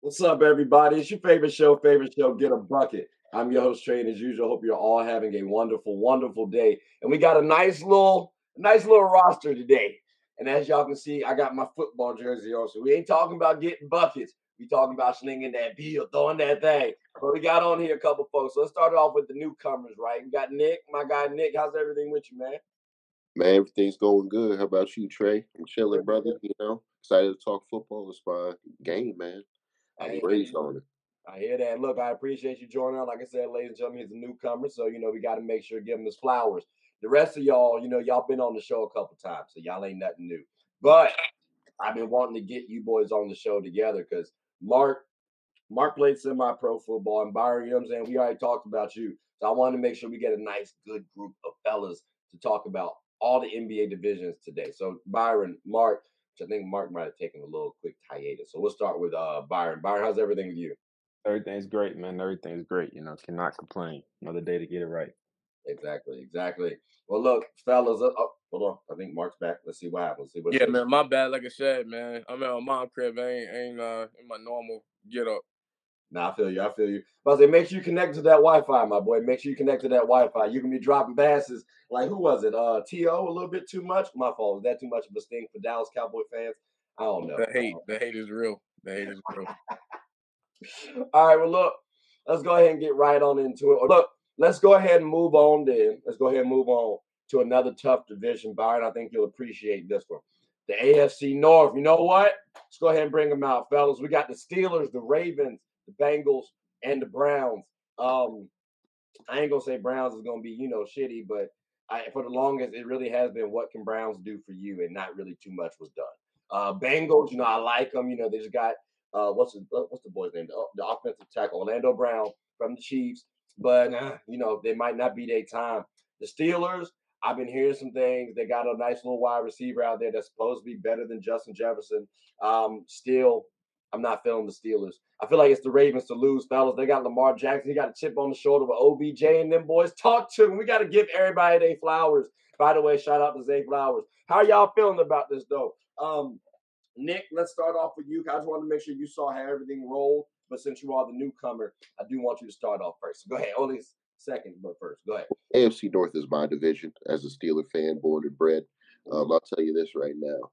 What's up, everybody? It's your favorite show, Get a Bucket. I'm your host, Trey, and as usual, hope you're all having a wonderful, wonderful day. And we got a nice little roster today. And as y'all can see, I got my football jersey on. So we ain't talking about getting buckets. We talking about slinging that bill, throwing that thing. But we got on here a couple folks. So let's start it off with the newcomers, right? We got Nick, my guy Nick. How's everything with you, man? Man, everything's going good. How about you, Trey? I'm chilling, brother. Excited to talk football. It's my game, man. I was Hey, raised on it. I hear that. Look, I appreciate you joining on. Like I said, ladies and gentlemen, he's a newcomer, so we got to make sure to give him his flowers. The rest of y'all, y'all been on the show a couple times, so y'all ain't nothing new. But I've been wanting to get you boys on the show together because Mark played semi-pro football, and Byron, you know what I'm saying? We already talked about you, so I wanted to make sure we get a nice, good group of fellas to talk about all the NBA divisions today. So Byron, Mark, which I think Mark might have taken a little quick hiatus. So we'll start with Byron. Byron, how's everything with you? Everything's great, man. Everything's great. Cannot complain. Another day to get it right. Exactly, exactly. Well, look, fellas. Hold on. I think Mark's back. Let's see what happens. See what it Yeah, says. man, my bad. Like I said, man, I'm at my mom crib. I ain't in my normal get up. Nah, I feel you. I feel you. But I say, make sure you connect to that Wi-Fi, my boy. Make sure you connect to that Wi-Fi. You can be dropping passes like who was it? To a little bit too much. My fault. Was that too much of a sting for Dallas Cowboy fans? I don't know. The hate is real. The hate is real. All right. Well, look. Let's go ahead and get right on into it. Look, let's go ahead and move on. Then let's go ahead and move on to another tough division, Byron. I think you'll appreciate this one. The AFC North. You know what? Let's go ahead and bring them out, fellas. We got the Steelers, the Ravens, the Bengals, and the Browns. I ain't gonna say Browns is gonna be shitty, but for the longest it really has been what can Browns do for you, and not really too much was done. Bengals, I like them. They just got what's the boy's name? The offensive tackle Orlando Brown from the Chiefs, but they might not be their time. The Steelers, I've been hearing some things. They got a nice little wide receiver out there that's supposed to be better than Justin Jefferson. Still, I'm not feeling the Steelers. I feel like it's the Ravens to lose, fellas. They got Lamar Jackson. He got a chip on the shoulder with OBJ and them boys. Talk to him. We got to give everybody their flowers. By the way, shout out to Zay Flowers. How y'all feeling about this, though? Nick, let's start off with you. I just wanted to make sure you saw how everything rolled. But since you are the newcomer, I do want you to start off first. So go ahead. Only second, but first. Go ahead. AFC North is my division as a Steeler fan, born and bred. I'll tell you this right now.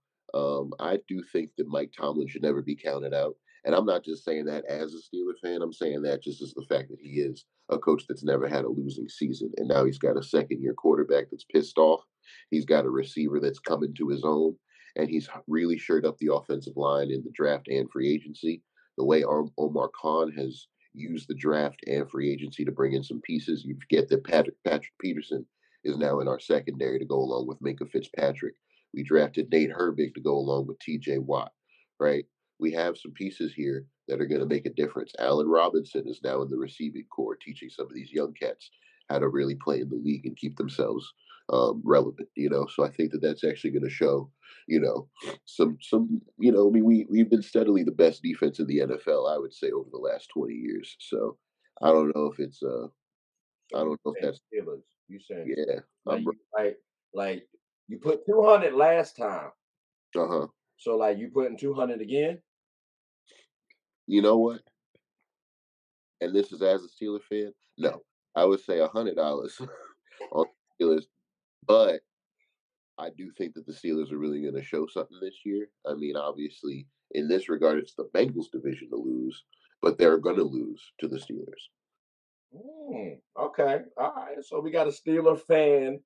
I do think that Mike Tomlin should never be counted out. And I'm not just saying that as a Steeler fan. I'm saying that just as the fact that he is a coach that's never had a losing season. And now he's got a second-year quarterback that's pissed off. He's got a receiver that's coming to his own. And he's really shored up the offensive line in the draft and free agency. The way Omar Khan has used the draft and free agency to bring in some pieces. You forget that Patrick Peterson is now in our secondary to go along with Minka Fitzpatrick. We drafted Nate Herbig to go along with TJ Watt, right? We have some pieces here that are going to make a difference. Allen Robinson is now in the receiving corps, teaching some of these young cats how to really play in the league and keep themselves relevant. So I think that that's actually going to show, I mean, we've been steadily the best defense in the NFL, I would say, over the last 20 years. So I don't know if it's I don't know if that's Steelers. You saying yeah. like you put 200 last time, Uh-huh. so like you putting 200 again? You know what? And this is as a Steeler fan. No, I would say $100 on Steelers, but I do think that the Steelers are really going to show something this year. I mean, obviously, in this regard, it's the Bengals division to lose, but they're going to lose to the Steelers. Okay, all right. So we got a Steeler fan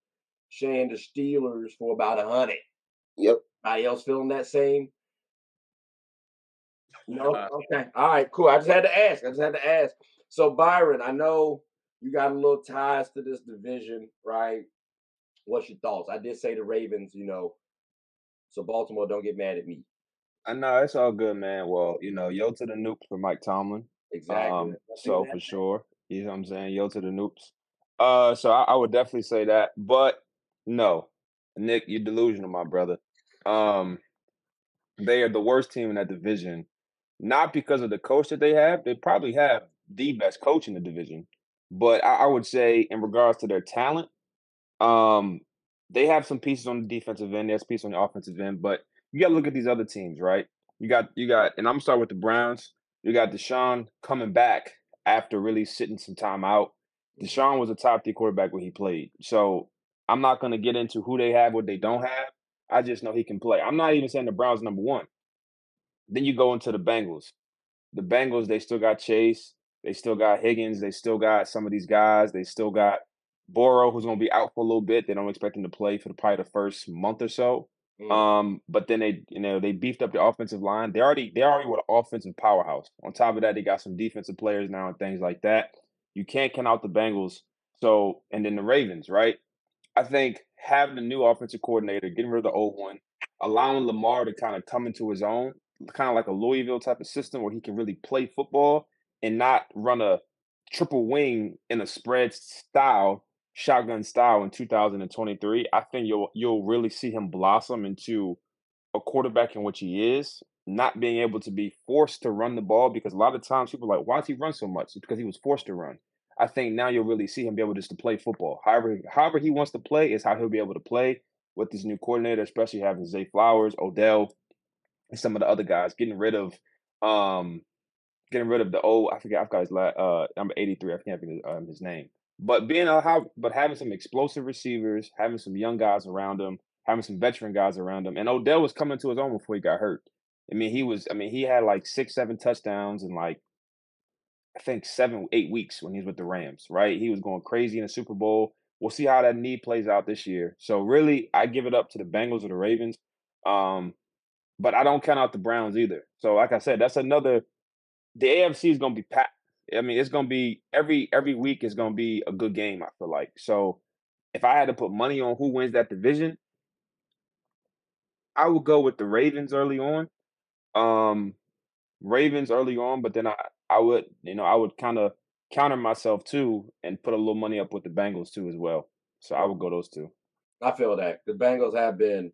saying the Steelers for about 100. Yep. Anybody else feeling that same? No. Okay. All right. Cool. I just had to ask. So Byron, I know you got a little ties to this division, right? What's your thoughts? I did say the Ravens, so Baltimore, don't get mad at me. I know it's all good, man. Well, yo to the Noops for Mike Tomlin. Exactly. So for sure, you know what I'm saying? Yo to the Noops. So I would definitely say that, but no, Nick, you're delusional, my brother. They are the worst team in that division, not because of the coach that they have. They probably have the best coach in the division, but I would say in regards to their talent, um, they have some pieces on the defensive end. There's pieces on the offensive end, but you got to look at these other teams, right? You got, and I'm gonna start with the Browns. You got Deshaun coming back after really sitting some time out. Deshaun was a top 3 quarterback when he played. So I'm not going to get into who they have, what they don't have. I just know he can play. I'm not even saying the Browns number 1. Then you go into the Bengals. The Bengals, they still got Chase. They still got Higgins. They still got some of these guys. They still got Burrow, who's going to be out for a little bit. They don't expect him to play for probably the first month or so. But then they beefed up the offensive line. They already were an offensive powerhouse. On top of that, they got some defensive players now and things like that. You can't count out the Bengals. So, and then the Ravens, right? I think having a new offensive coordinator, getting rid of the old one, allowing Lamar to kind of come into his own, kind of like a Louisville type of system where he can really play football and not run a triple wing in a spread style, shotgun style in 2023. I think you'll really see him blossom into a quarterback in which he is, not being able to be forced to run the ball, because a lot of times people are like, why does he run so much? It's because he was forced to run. I think now you'll really see him be able just to play football. However he wants to play is how he'll be able to play with this new coordinator, especially having Zay Flowers, Odell, and some of the other guys, getting rid of the old, I forget, I've got his number 83, I can't think of his name. But having some explosive receivers, having some young guys around him, having some veteran guys around him. And Odell was coming to his own before he got hurt. He had like 6, 7 touchdowns in like, I think 7, 8 weeks when he was with the Rams, right? He was going crazy in the Super Bowl. We'll see how that knee plays out this year. So really, I give it up to the Bengals or the Ravens. But I don't count out the Browns either. So like I said, that's another. The AFC is going to be packed. I mean, it's going to be every week is going to be a good game, I feel like. So if I had to put money on who wins that division, I would go with the Ravens early on. Ravens early on, but then I would kind of counter myself too and put a little money up with the Bengals too as well. So I would go those two. I feel that the Bengals have been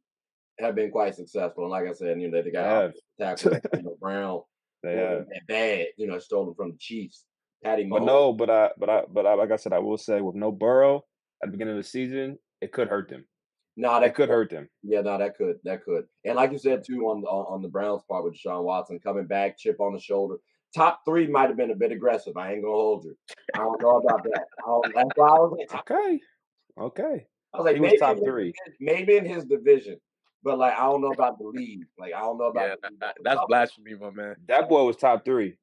quite successful, and like I said, they They got have. tackle Brown, They who have. wasn't that bad, stolen from the Chiefs. Patty But Mahomes. no, like I said, I will say with no Burrow at the beginning of the season, it could hurt them. No, It could hurt them. Yeah, no, that could. And like you said too, on the Browns part with Deshaun Watson coming back, chip on the shoulder. Top 3 might have been a bit aggressive. I ain't gonna hold you. I don't know about that. That's why I was like, Okay. I was like, He was top 3. maybe in his division, but like I don't know about the league. Like I don't know about Yeah, the league. that's blasphemy, my man. That boy was top 3.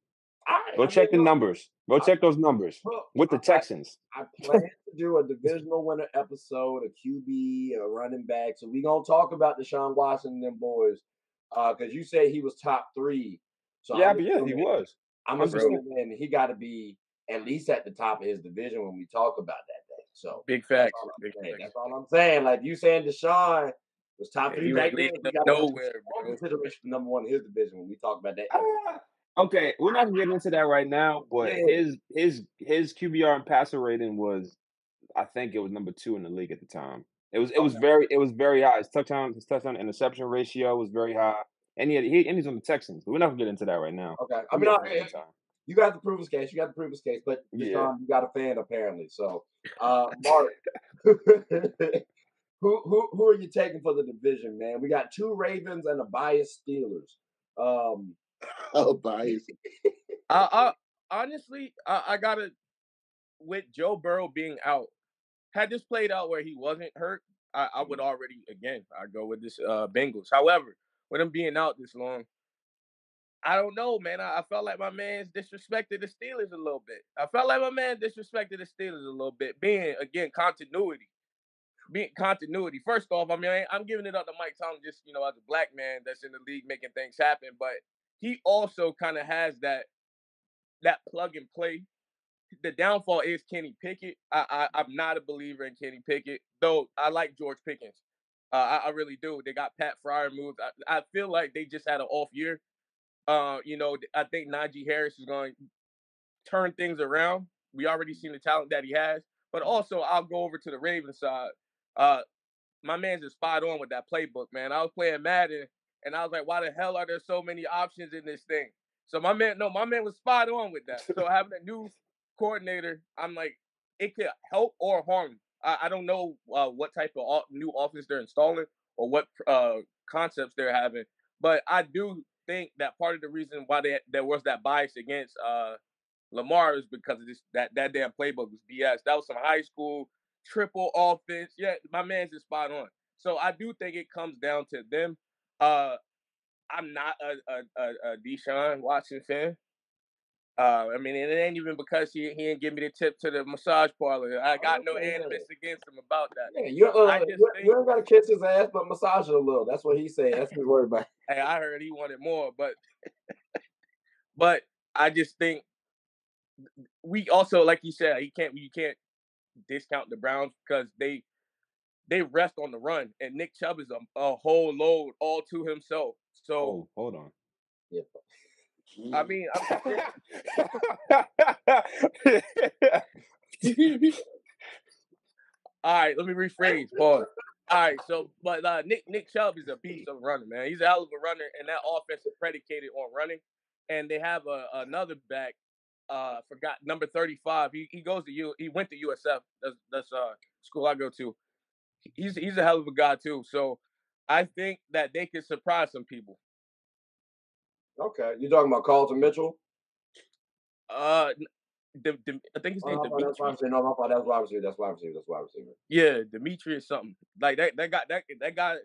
Go check the numbers. Go check those numbers with the Texans. I plan to do a divisional winner episode, a QB, a running back. So we gonna talk about Deshaun Watson and them boys, because you say he was top 3. So Yeah, he was. I'm assuming he got to be at least at the top of his division when we talk about that day. So big facts. That's all I'm saying. Like you saying, Deshaun was top 3 back then. He got nowhere, bro. Consideration for number 1 in his division when we talk about that. Okay, we're not getting into that right now, but his QBR and passer rating was, I think it was number 2 in the league at the time. It was very high. His touchdown interception ratio was very high, and he's on the Texans. But we're not gonna get into that right now. Okay, I mean, you got to prove his case. But Deshaun, you got a fan apparently. So, Mark, who are you taking for the division, man? We got 2 Ravens and a biased Steelers. Biased. I honestly, I gotta, with Joe Burrow being out. Had this played out where he wasn't hurt, I would already I'd go with this Bengals. However, with him being out this long, I don't know, man. I felt like my man's disrespected the Steelers a little bit. Being again continuity. First off, I mean, I'm giving it up to Mike Tomlin just as a black man that's in the league making things happen, but he also kind of has that plug and play. The downfall is Kenny Pickett. I'm not a believer in Kenny Pickett, though I like George Pickens. I really do. They got Pat Fryer moved. I feel like they just had an off year. I think Najee Harris is going to turn things around. We already seen the talent that he has. But also, I'll go over to the Ravens side. My man's is spot on with that playbook, man. I was playing Madden, and I was like, why the hell are there so many options in this thing? So my man was spot on with that. So having a new coordinator, I'm like, it could help or harm. I don't know what type of new offense they're installing or what concepts they're having, but I do think that part of the reason why there was that bias against Lamar is because of that damn playbook was BS. That was some high school triple offense. Yeah, my man's is spot on. So I do think it comes down to them. I'm not a Deshaun Watson fan. I mean, it ain't even because he didn't give me the tip to the massage parlor. I got no animus against him about that. Yeah, you ain't got to kiss his ass, but massage it a little. That's what he said. That's what he's worried about. Hey, I heard he wanted more, but I just think we also, like you said, you can't discount the Browns because they rest on the run, and Nick Chubb is a whole load all to himself. So hold on. Yeah. I mean, all right, let me rephrase. Pause. All right, so but Nick Chubb is a beast of a runner, man. He's a hell of a runner, and that offense is predicated on running. And they have another back. Forgot number 35. He went to USF. That's school I go to. He's a hell of a guy too. So I think that they could surprise some people. Okay, you talking about Carlton Mitchell? I think his name Dimitri. That's wide receiver. Yeah, Dimitri or something like that. That guy.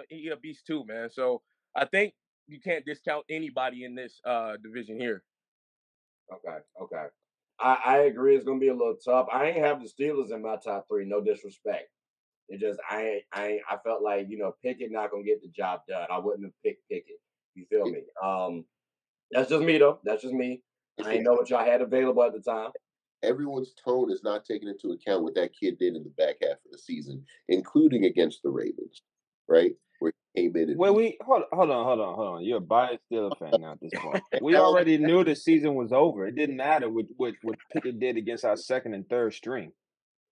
He a beast too, man. So I think you can't discount anybody in this division here. Okay. I agree. It's gonna be a little tough. I ain't have the Steelers in my top 3. No disrespect. It just I felt like Pickett not gonna get the job done. I wouldn't have picked Pickett. You feel me? That's just me though. That's just me. I ain't know what y'all had available at the time. Everyone's tone is not taking into account what that kid did in the back half of the season, including against the Ravens, right? Where he came in and hold on. You're a biased Steelers fan now at this point. We already knew the season was over. It didn't matter what Pickett did against our second and third string.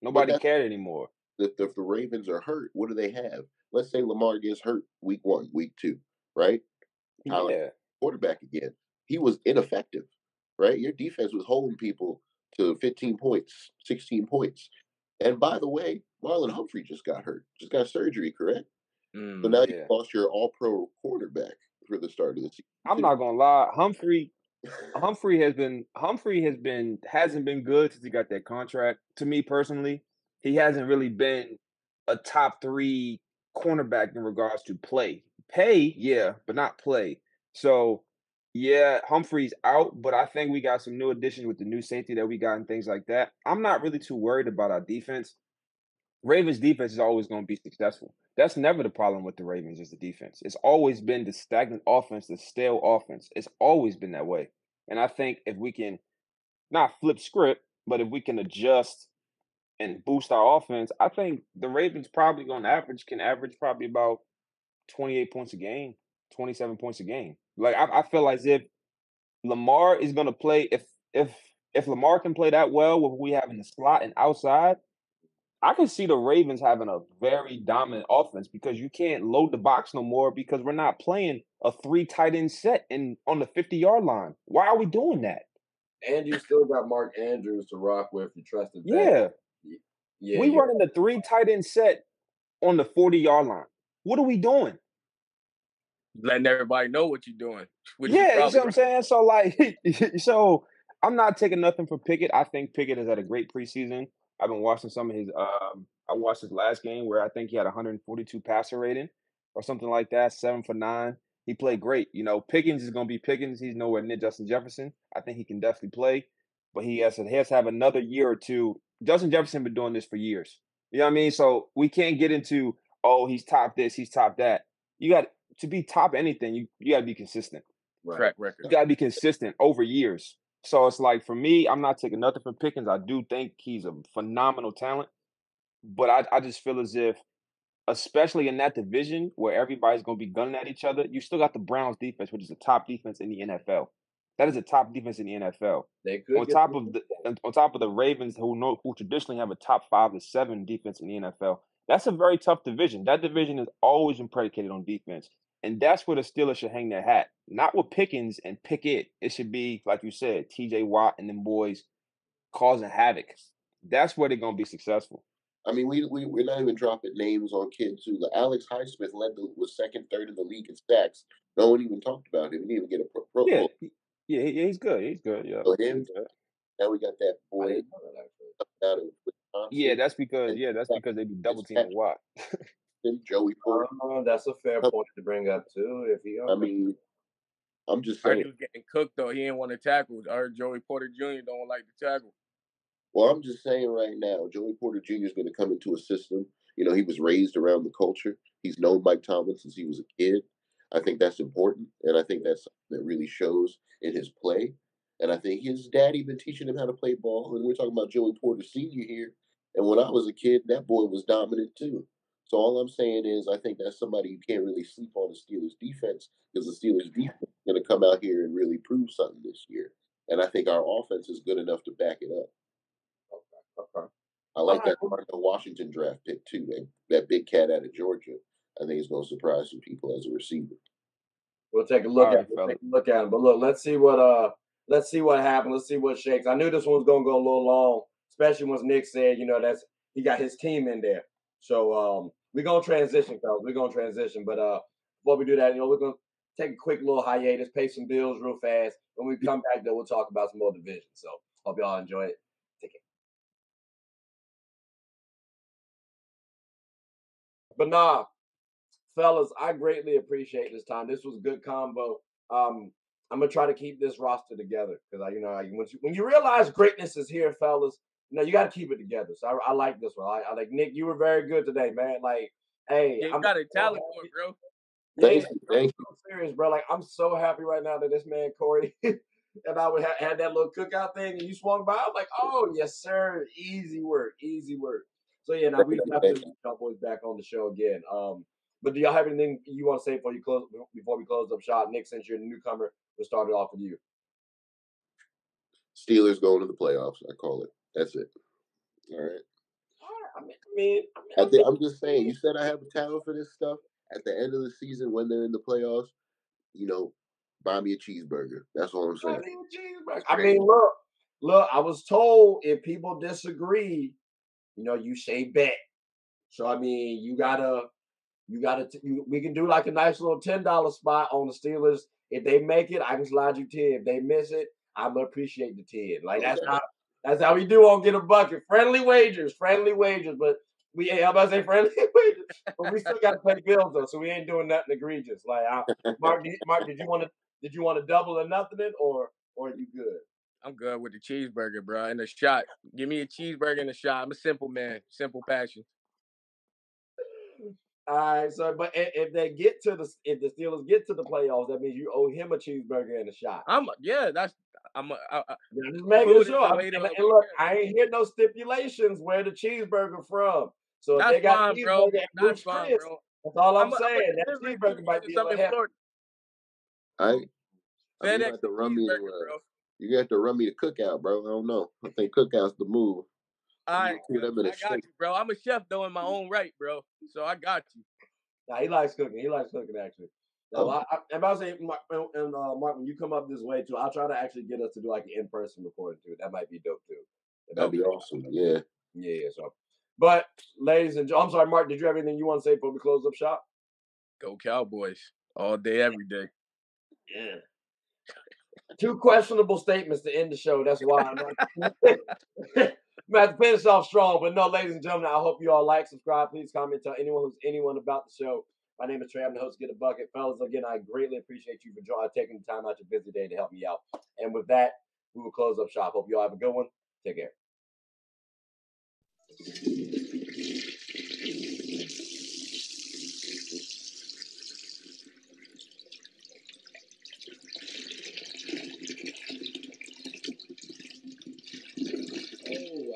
Nobody cared anymore. If the Ravens are hurt, what do they have? Let's say Lamar gets hurt week 1, week 2, right? Quarterback again. He was ineffective, right? Your defense was holding people to 15 points, 16 points. And by the way, Marlon Humphrey just got hurt, just got surgery, correct? So now you lost your all-pro quarterback for the start of the season. I'm not gonna lie, Humphrey hasn't been good since he got that contract. To me personally, he hasn't really been a top 3 cornerback in regards to play. Pay, yeah, but not play. So yeah, Humphrey's out, but I think we got some new additions with the new safety that we got and things like that. I'm not really too worried about our defense. Ravens defense is always going to be successful. That's never the problem with the Ravens is the defense. It's always been the stagnant offense, the stale offense. It's always been that way. And I think if we can not flip script, but if we can adjust and boost our offense, I think the Ravens probably can average probably about 28 points a game, 27 points a game. Like I feel as if Lamar is going to play if Lamar can play that well with what we have in the slot and outside, I can see the Ravens having a very dominant offense because you can't load the box no more because we're not playing a 3 tight end set on the 50-yard line. Why are we doing that? And you still got Mark Andrews to rock with. You trusted that. Yeah. We running the 3 tight end set on the 40-yard line. What are we doing? Letting everybody know what you're doing. You see what I'm saying? So I'm not taking nothing from Pickett. I think Pickett has had a great preseason. I've been watching some of his I watched his last game where I think he had 142 passer rating or something like that, 7 for 9. He played great. Pickens is going to be Pickens. He's nowhere near Justin Jefferson. I think he can definitely play, but he has to have another year or two. Justin Jefferson been doing this for years. You know what I mean? So we can't get into, he's top this, he's top that. You got to be top anything. You got to be consistent. Right. Track record. You got to be consistent over years. So it's like, for me, I'm not taking nothing from Pickens. I do think he's a phenomenal talent. But I just feel as if, especially in that division where everybody's going to be gunning at each other, you still got the Browns defense, which is the top defense in the NFL. That is a top defense in the NFL. On top of the Ravens, who traditionally have a top 5 to 7 defense in the NFL. That's a very tough division. That division has always been predicated on defense. And that's where the Steelers should hang their hat. Not with Pickens and Pickett. It should be, like you said, TJ Watt and them boys causing havoc. That's where they're going to be successful. I mean, we're not even dropping names on kids who. Alex Highsmith was second, third in the league in sacks. No one even talked about him. He didn't even get a pro Yeah, bowl. he's good. He's good. Yeah, So he's him. good. Now we got that I boy didn't know that actually. out of Yeah, Wisconsin. that's because they be double teaming Watt. Joey Porter. That's a fair point to bring up too. If he, I mean, I'm just I heard saying. he was getting cooked though. He didn't want to tackle. I heard Joey Porter Jr. don't like to tackle. Well, I'm just saying right now, Joey Porter Jr. is going to come into a system. You know, he was raised around the culture. He's known Mike Tomlin since he was a kid. I think that's important, and I think that's something that really shows in his play. And I think his daddy been teaching him how to play ball. And we're talking about Joey Porter Sr. here. And when I was a kid, that boy was dominant too. So all I'm saying is, I think that's somebody you can't really sleep on the Steelers defense, because the Steelers defense is going to come out here and really prove something this year. And I think our offense is good enough to back it up. Okay. I like that Marnell Washington draft pick too. That big cat out of Georgia. I think he's going to surprise some people as a receiver. We'll take a look All at right, it. fella. Take a look at him. But look, let's see what happens. Let's see what shakes. I knew this one was gonna go a little long, especially once Nick said, that's he got his team in there. So we're gonna transition, fellas. We're gonna transition. But before we do that, we're gonna take a quick little hiatus, pay some bills real fast. When we come back, though, we'll talk about some more divisions. So hope y'all enjoy it. Take it. But nah, fellas, I greatly appreciate this time. This was a good combo. I'm gonna try to keep this roster together because when you realize greatness is here, fellas, you got to keep it together. So I like this one. I like Nick. You were very good today, man. Like, hey, Yeah, you I'm got a so talent for happy. it, bro. Yeah, Thank you. I'm serious, bro. Like, I'm so happy right now that this man Corey and I would had that little cookout thing, and you swung by. I'm like, oh yes, sir. Easy work, easy work. So yeah, now we definitely need y'all boys back on the show again. But do y'all have anything you want to say before we close up shop? Nick, since you're the newcomer, we'll start it off with you. Steelers going to the playoffs. I call it. That's it. All right. I'm just saying. You said I have a talent for this stuff. At the end of the season, when they're in the playoffs, buy me a cheeseburger. That's all I'm saying. I mean, look. I was told if people disagree, you say bet. So I mean, we can do like a nice little $10 spot on the Steelers. If they make it, I can slide you 10. If they miss it, I'm gonna appreciate the 10. Like that's how we do on Get a Bucket. Friendly wagers. But I'm about to say friendly wagers, but we still got to pay bills though, so we ain't doing nothing egregious. Like Mark, did you want to double or nothing it, or are you good? I'm good with the cheeseburger, bro, and a shot. Give me a cheeseburger and a shot. I'm a simple man, simple passion. All right, so but if the Steelers get to the playoffs, that means you owe him a cheeseburger and a shot. I'm just making sure. And look, I ain't hear no stipulations where the cheeseburger from. So if they got fine, cheeseburger bro. at Ruth's Chris, bro. that's all I'm saying. I'm That cheeseburger might be a little heavy. FedEx the cheeseburger, bro. You got to run me the cookout, bro. I don't know. I think cookout's the move. All right, I got you, bro. I'm a chef though in my own right, bro. So I got you. Nah, he likes cooking. He likes cooking actually. Now, I'm about to say, Mark, when you come up this way too, I'll try to actually get us to do like an in-person recording too. That might be dope too. That'd be awesome. Yeah. Yeah. So, but ladies and gentlemen, I'm sorry, Mark. Did you have anything you want to say before we close up shop? Go Cowboys all day, every day. Yeah. Two questionable statements to end the show. That's why I'm going to finish off strong. But no, ladies and gentlemen, I hope you all like, subscribe, please comment, tell anyone about the show. My name is Trey. I'm the host of Get a Bucket. Fellas, again, I greatly appreciate you for taking the time out your busy day to help me out. And with that, we will close up shop. Hope you all have a good one. Take care.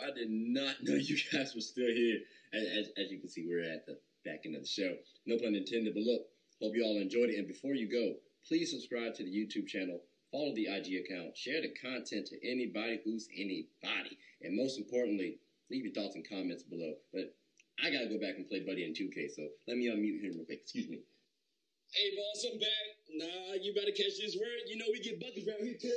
I did not know you guys were still here. As you can see, we're at the back end of the show. No pun intended, but look, hope you all enjoyed it. And before you go, please subscribe to the YouTube channel, follow the IG account, share the content to anybody who's anybody. And most importantly, leave your thoughts and comments below. But I got to go back and play Buddy in 2K, so let me unmute him real quick. Excuse me. Hey, boss, I'm back. Nah, you better catch this word. You know we get buckets around here, too.